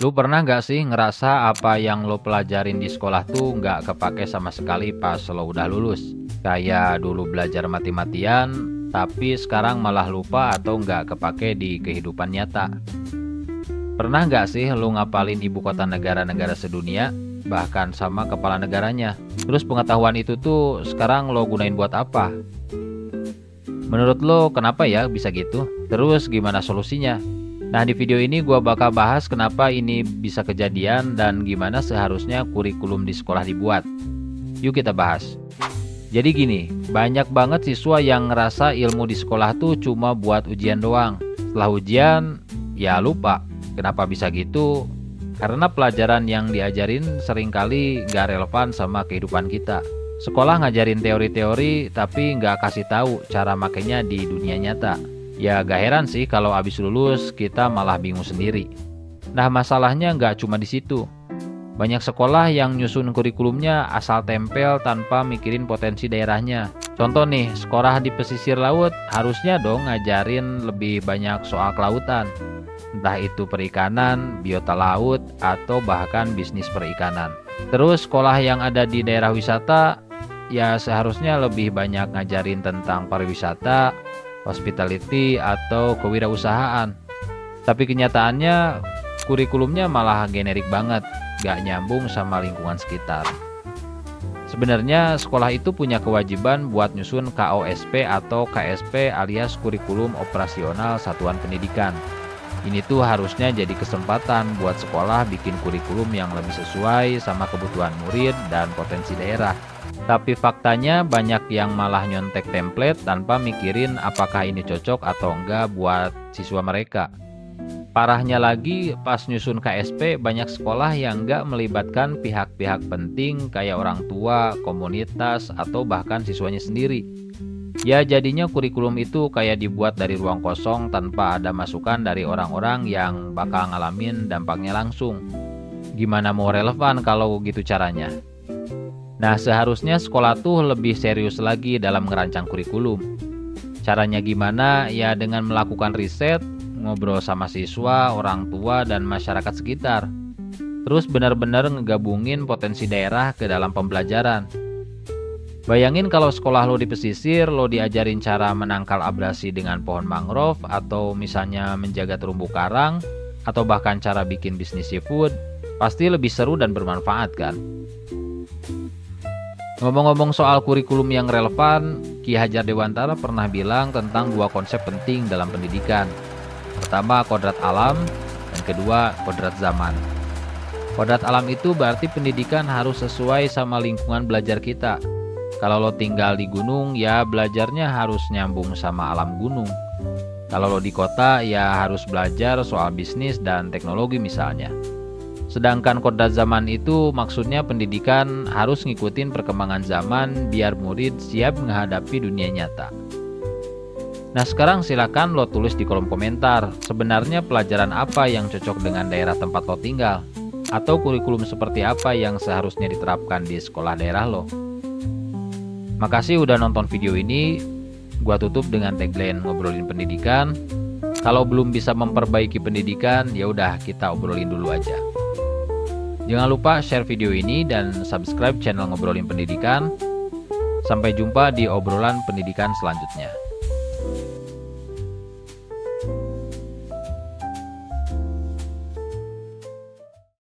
Lu pernah nggak sih ngerasa apa yang lo pelajarin di sekolah tuh nggak kepake sama sekali pas lo udah lulus? Kayak dulu belajar mati-matian, tapi sekarang malah lupa atau nggak kepake di kehidupan nyata. Pernah nggak sih lu ngapalin ibu kota negara-negara sedunia, bahkan sama kepala negaranya? Terus pengetahuan itu tuh sekarang lo gunain buat apa? Menurut lo kenapa ya bisa gitu? Terus gimana solusinya? Nah, di video ini gua bakal bahas kenapa ini bisa kejadian dan gimana seharusnya kurikulum di sekolah dibuat. Yuk kita bahas. Jadi gini, banyak banget siswa yang ngerasa ilmu di sekolah tuh cuma buat ujian doang. Setelah ujian, ya lupa. Kenapa bisa gitu? Karena pelajaran yang diajarin seringkali nggak relevan sama kehidupan kita. Sekolah ngajarin teori-teori tapi nggak kasih tahu cara makainya di dunia nyata. Ya gak heran sih kalau abis lulus kita malah bingung sendiri. Nah, masalahnya nggak cuma di situ. Banyak sekolah yang nyusun kurikulumnya asal tempel tanpa mikirin potensi daerahnya. Contoh nih, sekolah di pesisir laut harusnya dong ngajarin lebih banyak soal kelautan. Entah itu perikanan, biota laut, atau bahkan bisnis perikanan. Terus sekolah yang ada di daerah wisata ya seharusnya lebih banyak ngajarin tentang pariwisata, hospitality, atau kewirausahaan. Tapi kenyataannya kurikulumnya malah generik banget, gak nyambung sama lingkungan sekitar. Sebenarnya sekolah itu punya kewajiban buat nyusun KOSP atau KSP alias kurikulum operasional satuan pendidikan. Ini tuh harusnya jadi kesempatan buat sekolah bikin kurikulum yang lebih sesuai sama kebutuhan murid dan potensi daerah. Tapi faktanya banyak yang malah nyontek template tanpa mikirin apakah ini cocok atau enggak buat siswa mereka. Parahnya lagi, pas nyusun KSP banyak sekolah yang enggak melibatkan pihak-pihak penting kayak orang tua, komunitas, atau bahkan siswanya sendiri. Ya jadinya kurikulum itu kayak dibuat dari ruang kosong tanpa ada masukan dari orang-orang yang bakal ngalamin dampaknya langsung. Gimana mau relevan kalau gitu caranya? Nah, seharusnya sekolah tuh lebih serius lagi dalam merancang kurikulum. Caranya gimana? Ya dengan melakukan riset, ngobrol sama siswa, orang tua, dan masyarakat sekitar. Terus benar-benar ngegabungin potensi daerah ke dalam pembelajaran. Bayangin kalau sekolah lo di pesisir, lo diajarin cara menangkal abrasi dengan pohon mangrove, atau misalnya menjaga terumbu karang, atau bahkan cara bikin bisnis seafood, pasti lebih seru dan bermanfaat kan? Ngomong-ngomong soal kurikulum yang relevan, Ki Hajar Dewantara pernah bilang tentang dua konsep penting dalam pendidikan. Pertama, kodrat alam, dan kedua, kodrat zaman. Kodrat alam itu berarti pendidikan harus sesuai sama lingkungan belajar kita. Kalau lo tinggal di gunung, ya belajarnya harus nyambung sama alam gunung. Kalau lo di kota, ya harus belajar soal bisnis dan teknologi misalnya. Sedangkan kodrat zaman itu maksudnya pendidikan harus ngikutin perkembangan zaman biar murid siap menghadapi dunia nyata. Nah, sekarang silakan lo tulis di kolom komentar, sebenarnya pelajaran apa yang cocok dengan daerah tempat lo tinggal? Atau kurikulum seperti apa yang seharusnya diterapkan di sekolah daerah lo? Makasih udah nonton video ini. Gua tutup dengan tagline ngobrolin pendidikan. Kalau belum bisa memperbaiki pendidikan, ya udah kita obrolin dulu aja. Jangan lupa share video ini dan subscribe channel Ngobrolin Pendidikan. Sampai jumpa di obrolan pendidikan selanjutnya.